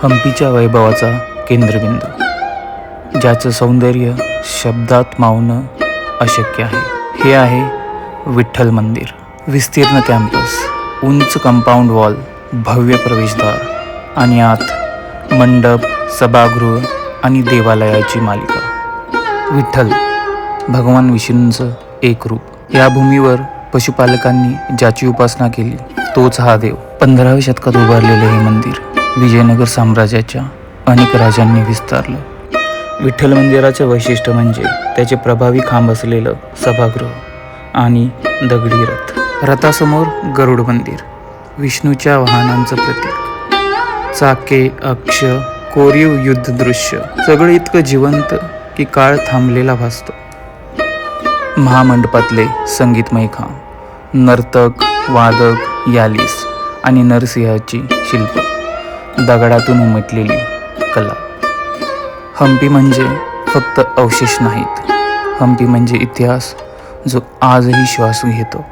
हम्पीच्या वैभवाचा केंद्रबिंदू, ज्याचं सौंदर्य शब्दात मावणं अशक्य आहे. हे आहे विठ्ठल मंदिर. विस्तीर्ण कॅम्पस, उंच कंपाऊंड वॉल, भव्य प्रवेशद्वार आणि आत मंडप, सभागृह आणि देवालयाची मालिका. विठ्ठल भगवान विष्णूंचं एक रूप. या भूमीवर पशुपालकांनी ज्याची उपासना केली तोच हा देव. 15व्या शतकात उभारलेले हे मंदिर विजयनगर साम्राज्याच्या अनेक राजांनी विस्तारलं. विठ्ठल मंदिराचे वैशिष्ट्य म्हणजे त्याचे प्रभावी खांब असलेलं सभागृह आणि दगडी रथ. रथासमोर गरुड मंदिर, विष्णूच्या वाहनांचं प्रतीक. चाके, अक्ष, कोरीव युद्ध दृश्य, सगळं इतकं जिवंत की काळ थांबलेला भासतो. महामंडपातले संगीतमय खांब, नर्तक, वादक, यालीस आणि नरसिंहाची शिल्प, दगडातून उमटलेली कला. हम्पी म्हणजे फक्त अवशेष नाहीत, हम्पी म्हणजे इतिहास जो आजही श्वास घेतो.